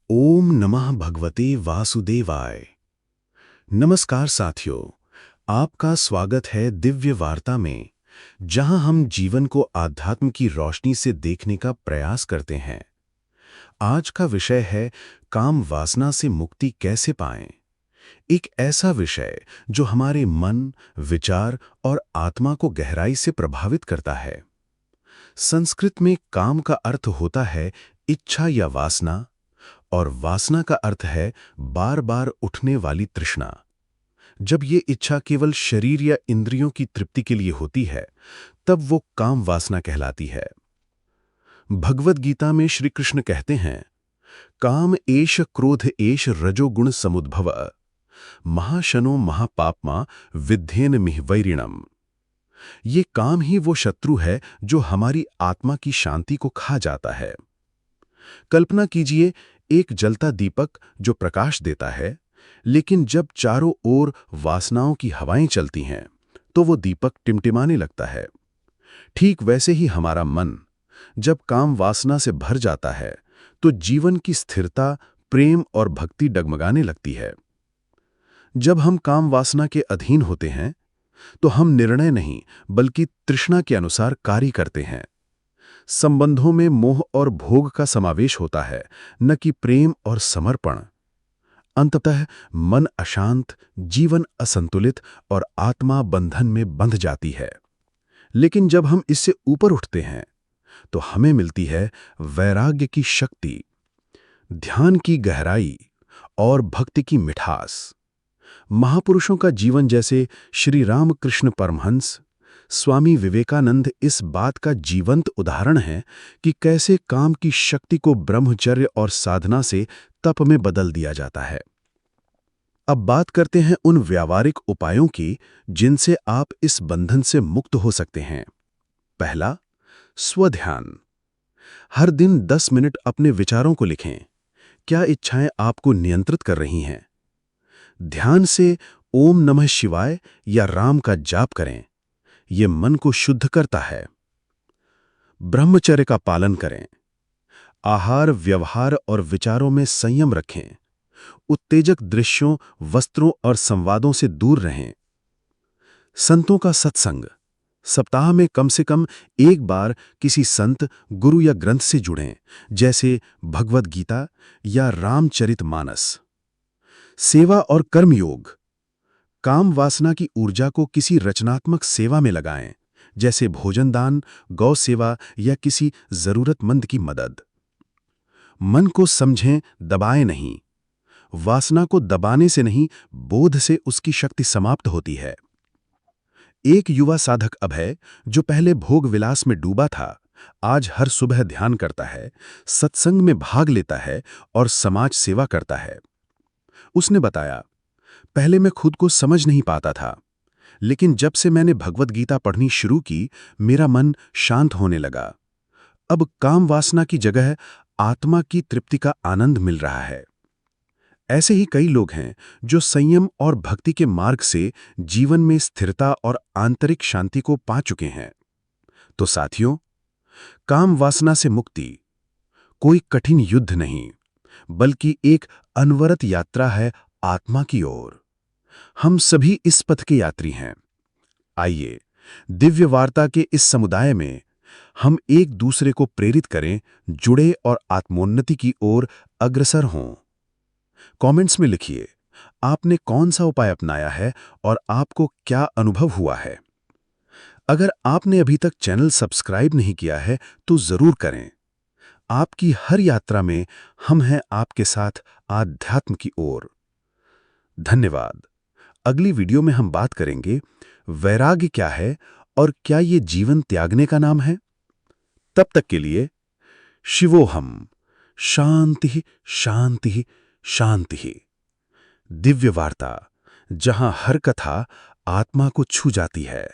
ओम नमः भगवते वासुदेवाय। नमस्कार साथियों, आपका स्वागत है दिव्य वार्ता में, जहां हम जीवन को आध्यात्म की रोशनी से देखने का प्रयास करते हैं। आज का विषय है काम वासना से मुक्ति कैसे पाएं। एक ऐसा विषय जो हमारे मन, विचार और आत्मा को गहराई से प्रभावित करता है। संस्कृत में काम का अर्थ होता है इच्छा या वासना, और वासना का अर्थ है बार बार उठने वाली तृष्णा। जब ये इच्छा केवल शरीर या इंद्रियों की तृप्ति के लिए होती है, तब वो काम वासना कहलाती है। भगवद गीता में श्री कृष्ण कहते हैं, काम एष क्रोध एष रजोगुण समुद्भव, महाशनो महापापमा विद्धेन मिहवैरिणम। ये काम ही वो शत्रु है जो हमारी आत्मा की शांति को खा जाता है। कल्पना कीजिए, एक जलता दीपक जो प्रकाश देता है, लेकिन जब चारों ओर वासनाओं की हवाएं चलती हैं, तो वो दीपक टिमटिमाने लगता है। ठीक वैसे ही हमारा मन जब काम वासना से भर जाता है, तो जीवन की स्थिरता, प्रेम और भक्ति डगमगाने लगती है। जब हम काम वासना के अधीन होते हैं, तो हम निर्णय नहीं बल्कि तृष्णा के अनुसार कार्य करते हैं। संबंधों में मोह और भोग का समावेश होता है, न कि प्रेम और समर्पण। अंततः मन अशांत, जीवन असंतुलित और आत्मा बंधन में बंध जाती है। लेकिन जब हम इससे ऊपर उठते हैं, तो हमें मिलती है वैराग्य की शक्ति, ध्यान की गहराई और भक्ति की मिठास। महापुरुषों का जीवन, जैसे श्री रामकृष्ण परमहंस, स्वामी विवेकानंद, इस बात का जीवंत उदाहरण है कि कैसे काम की शक्ति को ब्रह्मचर्य और साधना से तप में बदल दिया जाता है। अब बात करते हैं उन व्यावहारिक उपायों की जिनसे आप इस बंधन से मुक्त हो सकते हैं। पहला, स्वध्यान। हर दिन 10 मिनट अपने विचारों को लिखें। क्या इच्छाएं आपको नियंत्रित कर रही हैं? ध्यान से ओम नमः शिवाय या राम का जाप करें। यह मन को शुद्ध करता है। ब्रह्मचर्य का पालन करें। आहार, व्यवहार और विचारों में संयम रखें। उत्तेजक दृश्यों, वस्त्रों और संवादों से दूर रहें। संतों का सत्संग। सप्ताह में कम से कम एक बार किसी संत, गुरु या ग्रंथ से जुड़ें, जैसे भगवद गीता या रामचरितमानस। सेवा और कर्मयोग। काम वासना की ऊर्जा को किसी रचनात्मक सेवा में लगाएं, जैसे भोजन दान, गौ सेवा या किसी जरूरतमंद की मदद। मन को समझें, दबाएं नहीं। वासना को दबाने से नहीं, बोध से उसकी शक्ति समाप्त होती है। एक युवा साधक अभय, जो पहले भोग विलास में डूबा था, आज हर सुबह ध्यान करता है, सत्संग में भाग लेता है और समाज सेवा करता है। उसने बताया, पहले मैं खुद को समझ नहीं पाता था, लेकिन जब से मैंने भगवद गीता पढ़नी शुरू की, मेरा मन शांत होने लगा। अब काम वासना की जगह आत्मा की तृप्ति का आनंद मिल रहा है। ऐसे ही कई लोग हैं जो संयम और भक्ति के मार्ग से जीवन में स्थिरता और आंतरिक शांति को पा चुके हैं। तो साथियों, काम वासना से मुक्ति कोई कठिन युद्ध नहीं, बल्कि एक अनवरत यात्रा है आत्मा की ओर। हम सभी इस पथ के यात्री हैं। आइए, दिव्य वार्ता के इस समुदाय में हम एक दूसरे को प्रेरित करें, जुड़े और आत्मोन्नति की ओर अग्रसर हों। कमेंट्स में लिखिए, आपने कौन सा उपाय अपनाया है और आपको क्या अनुभव हुआ है। अगर आपने अभी तक चैनल सब्सक्राइब नहीं किया है, तो जरूर करें। आपकी हर यात्रा में हम हैं आपके साथ आध्यात्म की ओर। धन्यवाद। अगली वीडियो में हम बात करेंगे, वैराग्य क्या है और क्या ये जीवन त्यागने का नाम है। तब तक के लिए शिवोहम। शांति शांति शांति। दिव्य वार्ता, जहां हर कथा आत्मा को छू जाती है।